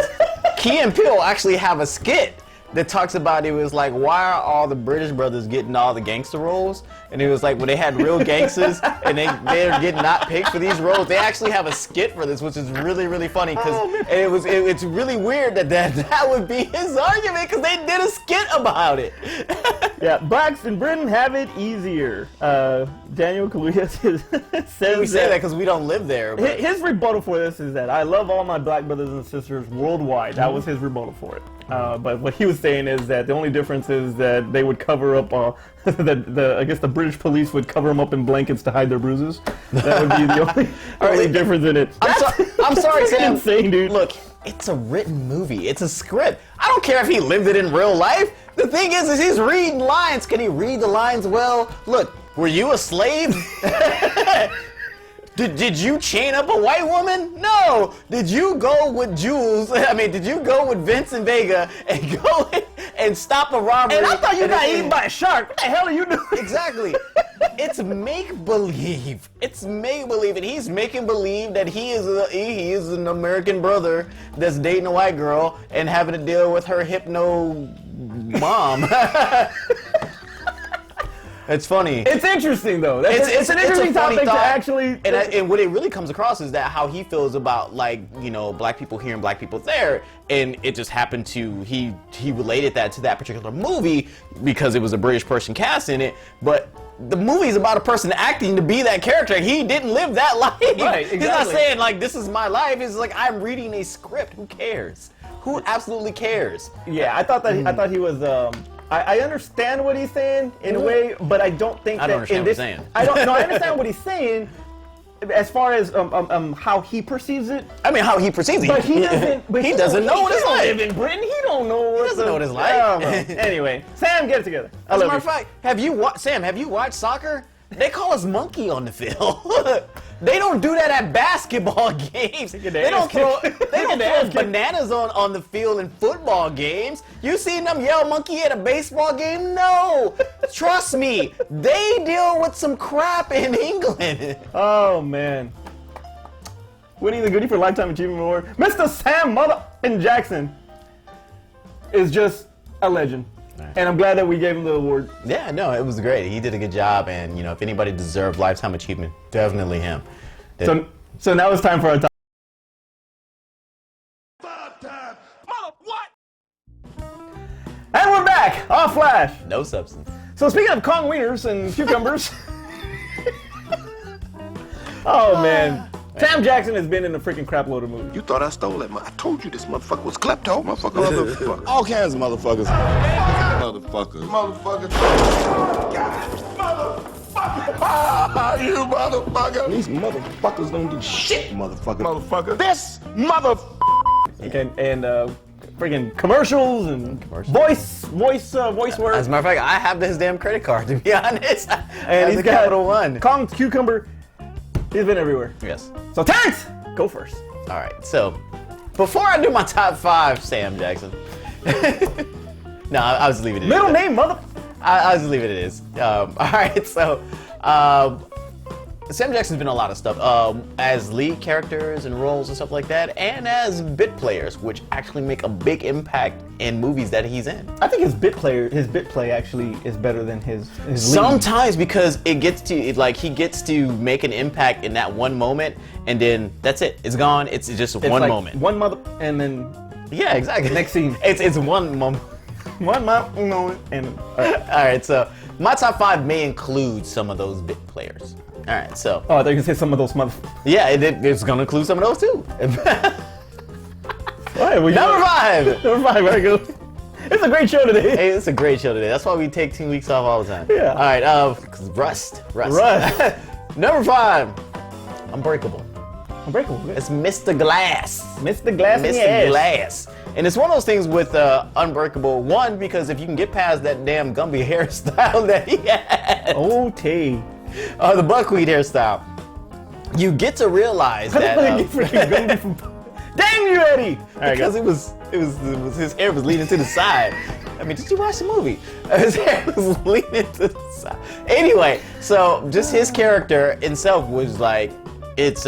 Key and Peele actually have a skit that talks about, it was like, why are all the British brothers getting all the gangster roles? And it was like, when they had real gangsters and they're getting not picked for these roles. They actually have a skit for this, which is really, really funny because it's really weird that would be his argument because they did a skit about it. Yeah, blacks in Britain have it easier. Daniel Kaluuya says we say that because we don't live there. But. His rebuttal for this is that I love all my black brothers and sisters worldwide. That was his rebuttal for it. But what he was saying is that the only difference is that they would cover up, I guess the British police would cover them up in blankets to hide their bruises. That would be the only difference in it. I'm sorry, Sam. Insane, dude. Look, it's a written movie. It's a script. I don't care if he lived it in real life. The thing is he's reading lines. Can he read the lines well? Look, were you a slave? Did you chain up a white woman? No. Did you go with Jules? Did you go with Vincent Vega and go and stop a robbery? And I thought you got eaten by a shark. What the hell are you doing? Exactly. It's make-believe. It's make-believe, and he's making believe that he is an American brother that's dating a white girl and having to deal with her hypno mom. It's funny. It's interesting though. It's an interesting a funny topic to thought. actually. And what it really comes across is that how he feels about black people here and black people there, and it just happened to he related that to that particular movie because it was a British person cast in it, but. The movie is about a person acting to be that character. He didn't live that life. Right, exactly. He's not saying like this is my life. It's like I'm reading a script. Who cares? Who absolutely cares? Yeah, I thought he was. I understand what he's saying in a way, but I don't think I don't understand what he's saying. I understand what he's saying as far as how he perceives it. I mean, how he perceives it. But he doesn't. But he doesn't know what it's like. He live in Britain. He don't know what. He doesn't know what it's like. Anyway, Sam, get it together. As a matter of fact, have you watched soccer? They call us monkey on the field. They don't do that at basketball games. They don't throw bananas on the field in football games. You seen them yell monkey at a baseball game? No. Trust me, they deal with some crap in England. Oh man. Winning the Goodie for Lifetime Achievement Award, Mr. Sam Mother Jackson is just a legend. Right. And I'm glad that we gave him the award. Yeah, no, it was great. He did a good job, and if anybody deserved Lifetime Achievement, definitely him. So now it's time for our time. And we're back off Flash. No substance. So speaking of Kong wieners and cucumbers, oh man, Sam Jackson has been in a freaking crap load of movies. You thought I stole that? I told you this motherfucker was klepto. Motherfucker. All kinds of motherfuckers. Motherfuckers. You motherfucker. These motherfuckers don't do shit, motherfucker. This Okay, and freaking commercials and voice work. As a matter of fact, I have this damn credit card, to be honest. And he's got Capital One. Kong's cucumber. He's been everywhere. Yes. So Terrence, go first. All right. So before I do my top 5, Sam Jackson. No, I'll just leave it. Middle name, mother. I'll just leave it as is. All right. So Sam Jackson's been in a lot of stuff as lead characters and roles and stuff like that, and as bit players, which actually make a big impact in movies that he's in. I think his bit play actually is better than his lead. Sometimes because he gets to make an impact in that one moment, and then that's it. It's gone. It's just one like moment. One mother, and then yeah, exactly. Next scene. It's one moment. One moment, and all right. So my top 5 may include some of those bit players. All right, so. Oh, I thought you could say some of those Yeah, it's gonna include some of those too. All right, Number 5. Number 5. There you go. It's a great show today. Hey, it's a great show today. That's why we take 2 weeks off all the time. Yeah. All right. Rust. Number 5. Unbreakable. Unbreakable. It's Mr. Glass. Mr. Glass. Mr. Glass. And it's one of those things with Unbreakable. One, because if you can get past that damn Gumby hairstyle that he had. Oh, T. The buckwheat hairstyle. You get to realize that. Damn you, Eddie! Because it was his hair was leaning to the side. I mean, did you watch the movie? His hair was leaning to the side. Anyway, so just his character itself was like, it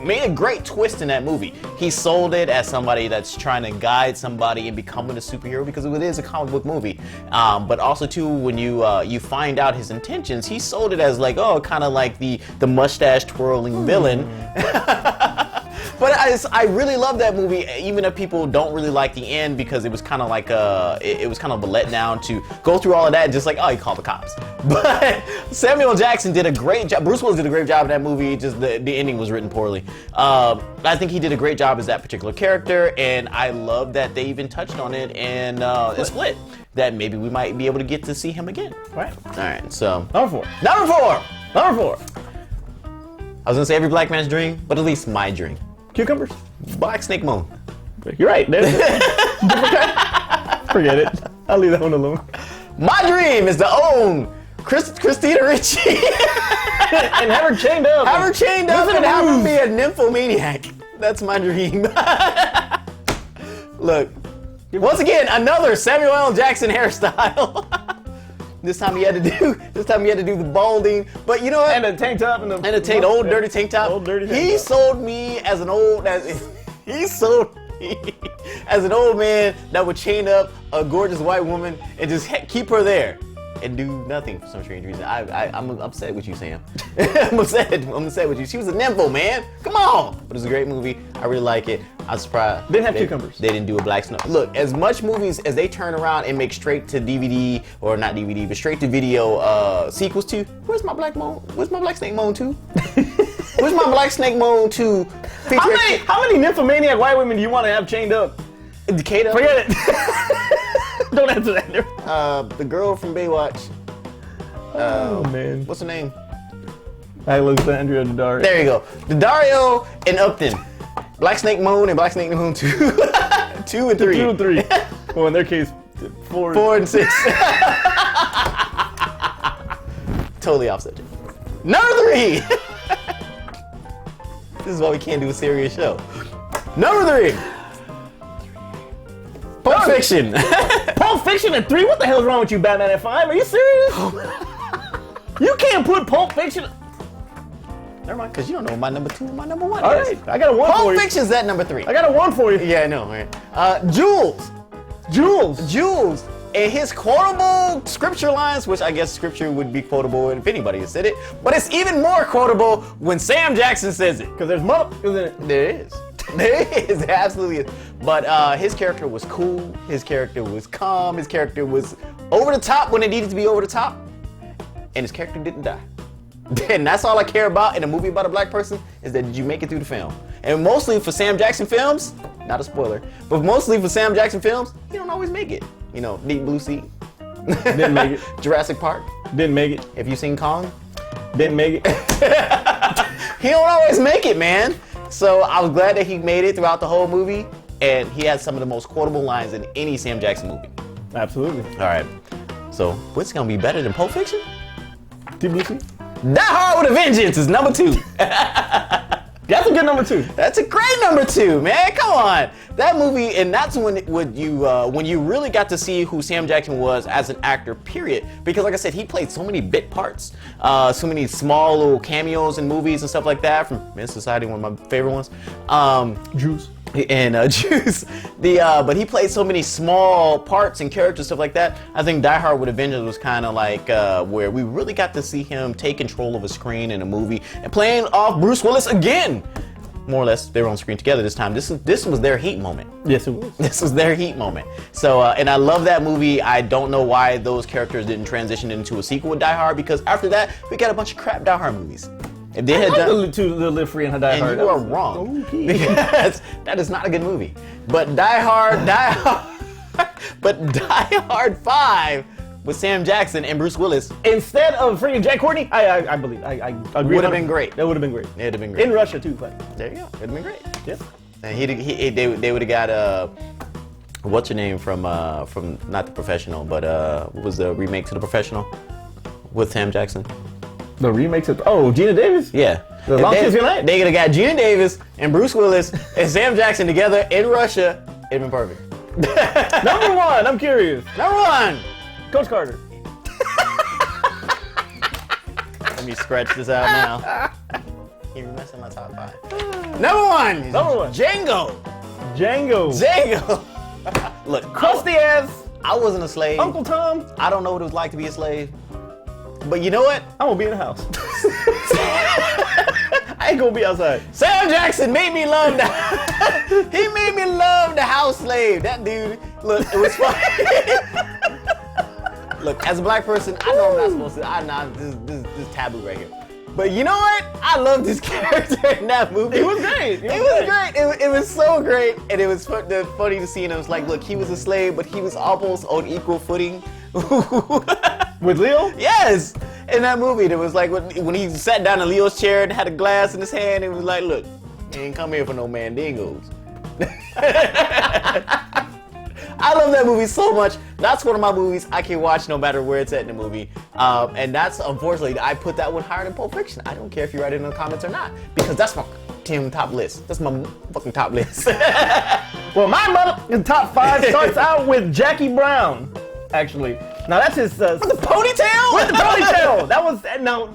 made a great twist in that movie. He sold it as somebody that's trying to guide somebody in becoming a superhero because it is a comic book movie. But also too, when you find out his intentions, he sold it as like, oh, kind of like the mustache twirling villain. But I really love that movie, even if people don't really like the end because it was kind of like it was kind of a letdown to go through all of that and just like, oh, he called the cops. But Samuel Jackson did a great job. Bruce Willis did a great job in that movie. Just the ending was written poorly. I think he did a great job as that particular character, and I love that they even touched on it in Split. That maybe we might be able to get to see him again. Right. All right. So Number 4. Number 4. I was gonna say every black man's dream, but at least my dream. Cucumbers. Black Snake Moan. You're right. Forget it. I'll leave that one alone. My dream is to own Christina Ricci. And have her chained up. Have her chained up and have her be a nymphomaniac. That's my dream. Look, once again, another Samuel L. Jackson hairstyle. This time he had to do the balding, but you know what? And a tank top and a old dirty tank top. Old dirty tank He top. sold me as an old man that would chain up a gorgeous white woman and just keep her there. and do nothing for some strange reason. I'm upset with you, Sam. I'm upset with you. She was a nympho, man. Come on. But it's a great movie. I really like it. I'm surprised. Didn't have cucumbers. They didn't do a Black Snow. Look, as much movies as they turn around and make straight to DVD, or not DVD, but straight to video sequels to, where's my Black Snake Moan 2? Where's my Black Snake Moan 2? How many nymphomaniac white women do you want to have chained up? Decatur? Forget it. Don't answer that. The girl from Baywatch. Oh, man. What's her name? Alexandria Daddario. There you go. Daddario and Upton. Black Snake Moan and Black Snake Moan 2. 2 and 3. 2 and 3. Well, in their case, 4 and 6. Totally off subject. Number 3. This is why we can't do a serious show. Number 3. Pulp Fiction. Pulp Fiction at 3? What the hell is wrong with you, Batman at 5? Are you serious? You can't put Pulp Fiction... Never mind, because you don't know my number 2 and my number 1 All is. right, I got a 1 for Pulp you. Fiction's at number 3. I got a 1 for you. Yeah, I know, right? Jules. And his quotable scripture lines, which I guess scripture would be quotable if anybody has said it, but it's even more quotable when Sam Jackson says it. Because there's motherfuckers in it. There is. There is, there absolutely is. But his character was cool, his character was calm, his character was over the top when it needed to be over the top, and his character didn't die. And that's all I care about in a movie about a black person, is that did you make it through the film. And mostly for Sam Jackson films, not a spoiler, but mostly for Sam Jackson films, he don't always make it. You know, Deep Blue Sea. Didn't make it. Jurassic Park. Didn't make it. Have you seen Kong? Didn't make it. He don't always make it, man. So I was glad that he made it throughout the whole movie, and he had some of the most quotable lines in any Sam Jackson movie. Absolutely. All right. So what's gonna be better than Pulp Fiction? Deep Blue Sea. Die Hard with a Vengeance is number 2. That's a good number 2. That's a great number 2, man. Come on, that movie, and that's when you really got to see who Sam Jackson was as an actor. Period. Because like I said, he played so many bit parts, so many small little cameos in movies and stuff like that. From Men's Society, one of my favorite ones. Juice. And Juice. But he played so many small parts and characters, stuff like that. I think Die Hard with a Vengeance was kind of like where we really got to see him take control of a screen in a movie and playing off Bruce Willis again. More or less, they were on screen together this time. This was their heat moment. Yes, it was. This was their heat moment. So, and I love that movie. I don't know why those characters didn't transition into a sequel with Die Hard, because after that, we got a bunch of crap Die Hard movies. If they had done to Live Free and Die Hard. and you are wrong. Okay. Because that is not a good movie. But Die Hard 5 with Sam Jackson and Bruce Willis Instead of freaking Jack Courtney, I believe. I agree. would have been great. That would have been great. It'd have been great. In Russia too, but There you go. It'd have been great. yep. And they would have got what's her name from not The Professional, but what was the remake to The Professional with Sam Jackson? The remakes of Gina Davis. Yeah. The Long Kiss Goodnight? They could have got Gina Davis and Bruce Willis and Sam Jackson together in Russia. It'd been perfect. Number 1. I'm curious. Number 1. Coach Carter. Let me scratch this out now. You're messing my top 5. Number 1. Number 1. Django. Look, Crusty ass I wasn't a slave. Uncle Tom. I don't know what it was like to be a slave. But you know what? I'm gonna be in the house. I ain't gonna be outside. Sam Jackson made me love he made me love the house slave. That dude, look, it was funny. Look, as a black person, I know I'm not supposed to. This is taboo right here. But you know what? I loved his character in that movie. It was great. It was great. It was so great, and it was funny to see. And it was like, look, he was a slave, but he was almost on equal footing. With Leo? Yes! In that movie, there was like when he sat down in Leo's chair and had a glass in his hand, it was like, look, you ain't come here for no mandingos. I love that movie so much. That's one of my movies I can watch no matter where it's at in the movie. And that's, unfortunately, I put that one higher than Pulp Fiction. I don't care if you write it in the comments or not, because that's my top list. That's my fucking top list. Well, my mother top 5 starts out with Jackie Brown, actually. Now that's his... With the ponytail? With the ponytail! That was... Now,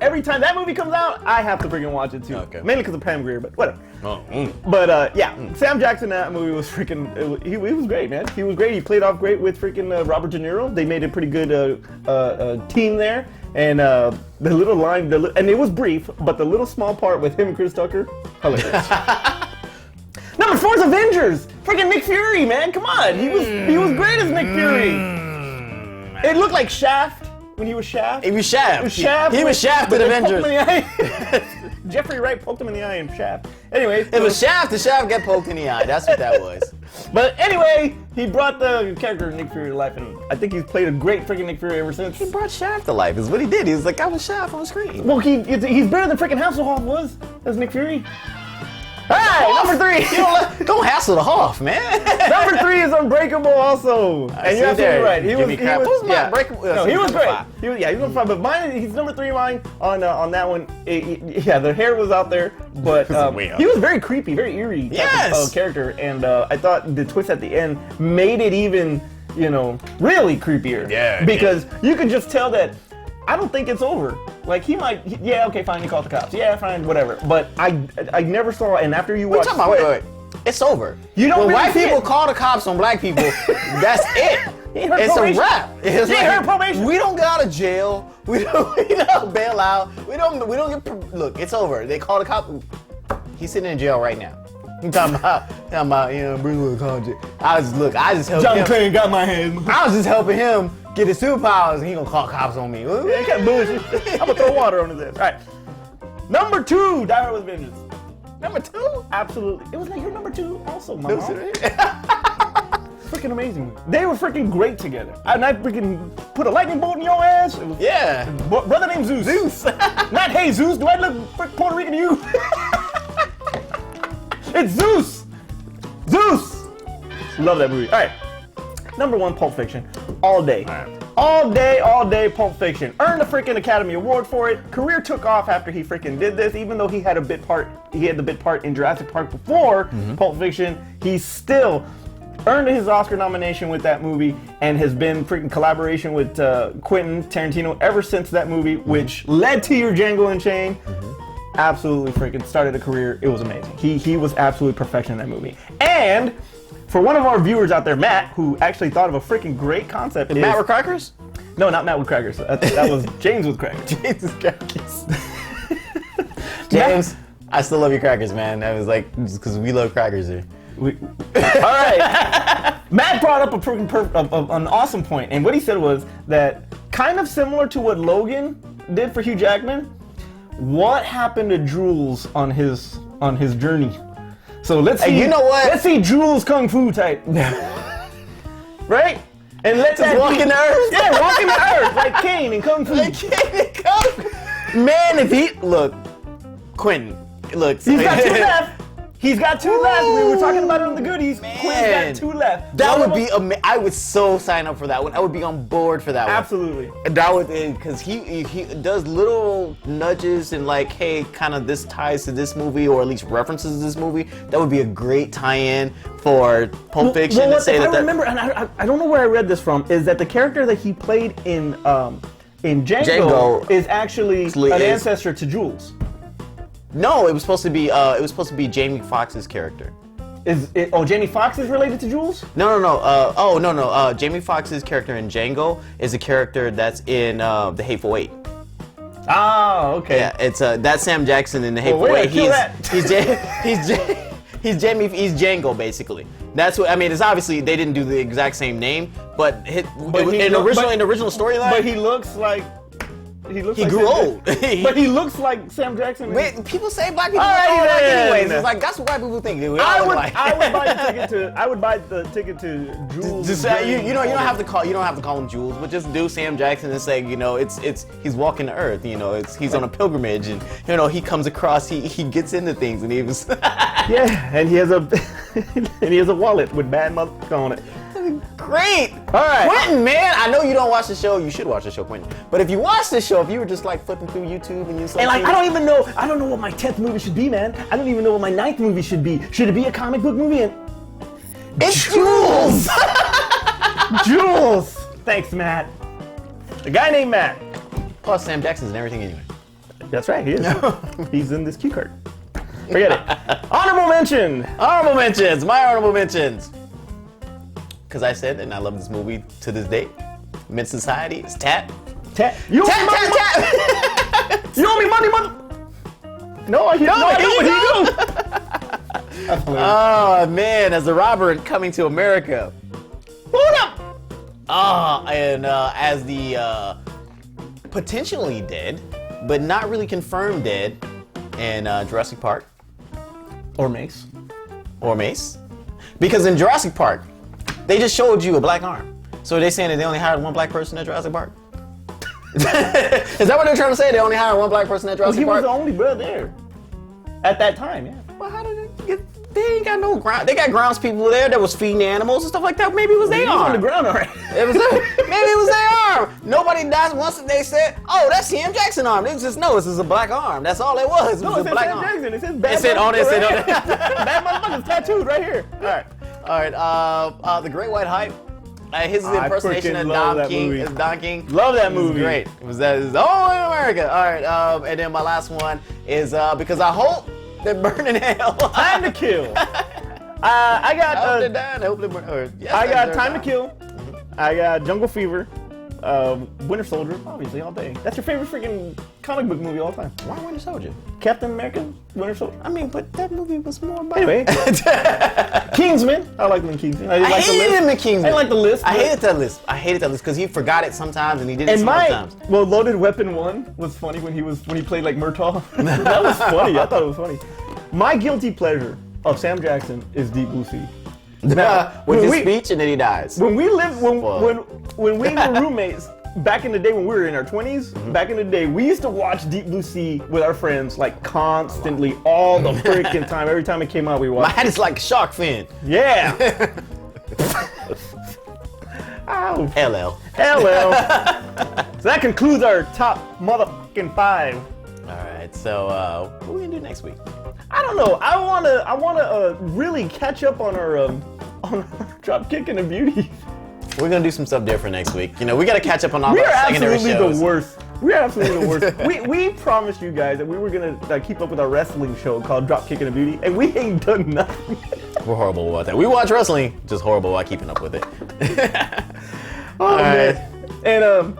every time that movie comes out, I have to freaking watch it too. Okay. Mainly because of Pam Grier, but whatever. Oh, But yeah, Sam Jackson in that movie was freaking. He was great, man. He was great. He played off great with freaking Robert De Niro. They made a pretty good team there. And the little line, and it was brief, but the little small part with him and Chris Tucker, hilarious. Number 4 is Avengers. Freaking Nick Fury, man. Come on, he was great as Nick Fury. It looked like Shaft when he was Shaft. He was Shaft. It was Shaft. He was Shaft in Avengers. Jeffrey Wright poked him in the eye in Shaft. Anyway, It was Shaft. The Shaft got poked in the eye. That's what that was. But anyway, he brought the character of Nick Fury to life, and I think he's played a great freaking Nick Fury ever since. He brought Shaft to life. Is what he did. He was like, I was Shaft on the screen. Well, he's better than freaking Hasselhoff was as Nick Fury. All right, number 3. Don't hassle the Hoff, man. Number 3 is Unbreakable also. And you're absolutely right. He was Unbreakable. No, he was great. He was number 5. But mine, he's number 3 mine on that one. Yeah, the hair was out there, but he was very creepy, very eerie type of character. And I thought the twist at the end made it even, really creepier. Yeah. Because you could just tell that I don't think it's over. Like he might, yeah, okay, fine, he called the cops. Yeah, fine, whatever. But I never saw, and after you watch, wait. It's over. You don't when really white see people it. call the cops on black people, that's it. It's a wrap. It's heard probation. We don't get out of jail. We don't bail out. We don't get. Look, it's over. They call the cop. He's sitting in jail right now. I'm talking about, bring a contract. I just helped John him. Clayton got my hand. I was just helping him get his superpowers, and he gonna call cops on me. Yeah, he got bullshit. I'm gonna throw water on his ass. All right. Number 2, Die Hard with Vengeance. Number 2? Absolutely. It was like your number 2 also, my mom. Freaking amazing. They were freaking great together. And I freaking put a lightning bolt in your ass. It was brother named Zeus. Zeus. Not hey Zeus, do I look Puerto Rican to you? It's Zeus. Zeus. Love that movie. All right. Number 1, Pulp Fiction. All day. All day, Pulp Fiction. Earned a freaking Academy Award for it. Career took off after he freaking did this. Even though he had the bit part in Jurassic Park before Pulp Fiction, he still earned his Oscar nomination with that movie and has been freaking collaboration with Quentin Tarantino ever since that movie, which led to your Django Unchained. Absolutely freaking started a career. It was amazing. He was absolutely perfection in that movie. And for one of our viewers out there, Matt, who actually thought of a freaking great concept. Matt with crackers? No, not Matt with crackers. That was James with crackers. James with crackers. James, I still love your crackers, man. I was like, just because we love crackers here. All right. Matt brought up an awesome point, and what he said was that kind of similar to what Logan did for Hugh Jackman. What happened to Jules on his journey? So let's see. You know what? Let's see Jules Kung Fu type. Right? And let's walking the earth. Yeah, walking the earth like Kane in Kung Fu. Like Kane in Kung Fu. Man, if he Quentin, look. He's got 2 left. He's got 2 left. We were talking about it on the goodies. Quinn's got 2 left. That would be amazing. I would so sign up for that one. I would be on board for that one. Absolutely. That would, because he does little nudges and like, hey, kind of this ties to this movie or at least references this movie. That would be a great tie-in for Pulp Fiction. Well, to say I remember, and I don't know where I read this from, is that the character that he played in Django is actually an ancestor to Jules. No, it was supposed to be Jamie Foxx's character. Jamie Foxx is related to Jules? No. Jamie Foxx's character in Django is a character that's in The Hateful Eight. Oh, okay. Yeah, it's that's Sam Jackson in The Hateful Eight. He's Django basically. That's what I mean. It's obviously they didn't do the exact same name, but in the original storyline. But he looks like. He grew old. But he looks like Sam Jackson. Wait, people say black people look alike anyways. It's like that's what white people think. I would buy the ticket to Jules. Just you don't have to call him Jules, but just do Sam Jackson and say, he's walking the earth. He's on a pilgrimage, and he comes across, he gets into things, and he was yeah, and he has a wallet with bad motherfucker on it. Great! Alright. Quentin, man, I know you don't watch the show. You should watch the show, Quentin. But if you watch the show, if you were just like flipping through YouTube and you saw I don't know what my 10th movie should be, man. I don't even know what my 9th movie should be. Should it be a comic book movie? It's Jules! Jules! Thanks, Matt. A guy named Matt. Plus, Sam Jackson's in everything anyway. That's right, he is. He's in this cue card. Forget it. Honorable mention. Honorable mentions. My honorable mentions. Because I said, and I love this movie to this day. Mid Society is Tat. Tat. You owe me money, Tat. You owe me money, mother. No, I know what he do. Oh man, as the Robert coming to America. Hold up. And as the potentially dead, but not really confirmed dead, in Jurassic Park. Or Mace. Or Mace. Because in Jurassic Park, they just showed you a black arm. So they're saying that they only hired one black person at Jurassic Park? Is that what they're trying to say? They only hired one black person at Jurassic Park? He was the only brother there. At that time, yeah. Well, how did they get... They ain't got no ground. They got grounds people there that was feeding animals and stuff like that. Maybe it was their arm. On the ground, all right. Maybe it was their arm. Nobody died once they said, "Oh, that's Sam Jackson arm." They just no, this is a black arm. That's all it was. It was a black arm. Jackson. It says It bad. said on it. Bad motherfuckers tattooed right here. All right. The Great White Hype. His impersonation of Don King. Love that movie. Great. It was only in America. All right. And then my last one is because I hope they burn in hell. Time to Kill. I got. I hope they die. I hope they burn. I got Time to Kill. I got Jungle Fever. Winter Soldier, obviously, all day. That's your favorite freaking comic book movie of all time. Why Winter Soldier? Captain America, Winter Soldier. I mean, but that movie was more about... Anyway. Kingsman. I like them Kingsman. I hated him in Kingsman. I like the list. I hated that list because he forgot it sometimes and he did it sometimes. Well, Loaded Weapon 1 was funny when he played like Murtaugh. That was funny. I thought it was funny. My guilty pleasure of Sam Jackson is Deep Blue Sea. Now, with his speech and then he dies. When we were roommates back in the day when we were in our 20s, back in the day, we used to watch Deep Blue Sea with our friends like constantly, all the freaking time. Every time it came out, we watched. My head is like a shark fin. Yeah. Ow. LL. So that concludes our top motherfucking 5. All right. So what are we gonna do next week? I don't know. I wanna really catch up on our drop kick and the beauty. We're gonna do some stuff different next week. You know, we gotta catch up on all our secondary shows. We are absolutely the worst. We're absolutely the worst. We promised you guys that we were gonna keep up with our wrestling show called Drop Kick and the Beauty, and we ain't done nothing. We're horrible about that. We watch wrestling, just horrible at keeping up with it. All right. And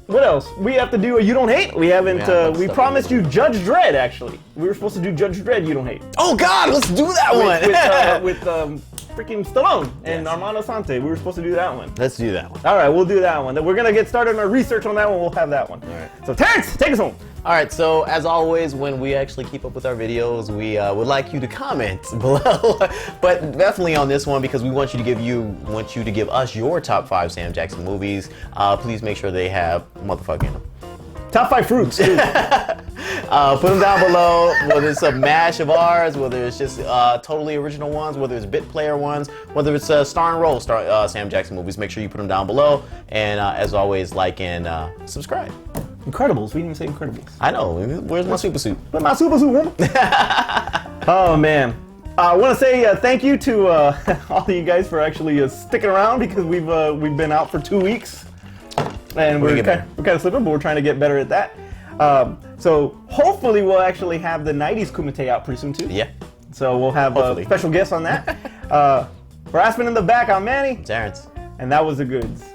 what else? We have to do a You Don't Hate. We haven't. We promised you Judge Dredd. Actually, we were supposed to do Judge Dredd. You Don't Hate. Oh God, let's do that one with freaking Stallone and Armando Sante. We were supposed to do that one. Let's do that one. All right, we'll do that one. Then we're gonna get started on our research on that one. We'll have that one. All right. So Terrence, take us home. All right, so as always, when we actually keep up with our videos, we would like you to comment below, but definitely on this one because we want you to give us your top 5 Sam Jackson movies. Please make sure they have motherfucking in them. Top 5 fruits. Too. Put them down below, whether it's a mash of ours, whether it's just totally original ones, whether it's bit player ones, whether it's star and roll Sam Jackson movies. Make sure you put them down below, and as always, like and subscribe. Incredibles. We didn't even say Incredibles. I know. Where's my super suit? Where's my super suit, woman? Oh man. I want to say thank you to all of you guys for actually sticking around because we've been out for 2 weeks. And we're kind of slipping, but we're trying to get better at that. So hopefully we'll actually have the 90s Kumite out pretty soon too. Yeah. So we'll have special guests on that. For Aspen in the back, I'm Manny. Terrence. And that was the goods.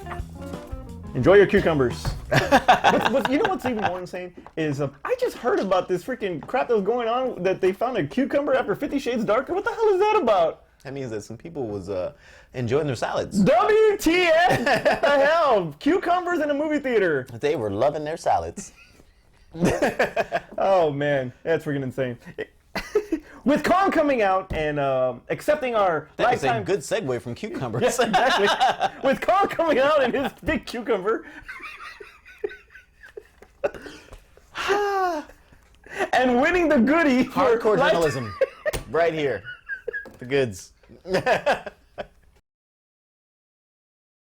Enjoy your cucumbers. But you know what's even more insane is I just heard about this freaking crap that was going on that they found a cucumber after 50 Shades Darker. What the hell is that about? That means that some people was enjoying their salads. WTF? What the hell? Cucumbers in a movie theater. They were loving their salads. Oh man, that's freaking insane. With Kong coming out and accepting our that lifetime... was a good segue from cucumbers. Yes, exactly. With Kong coming out and his big cucumber. And winning the goodie for hardcore journalism. Right here. The goods.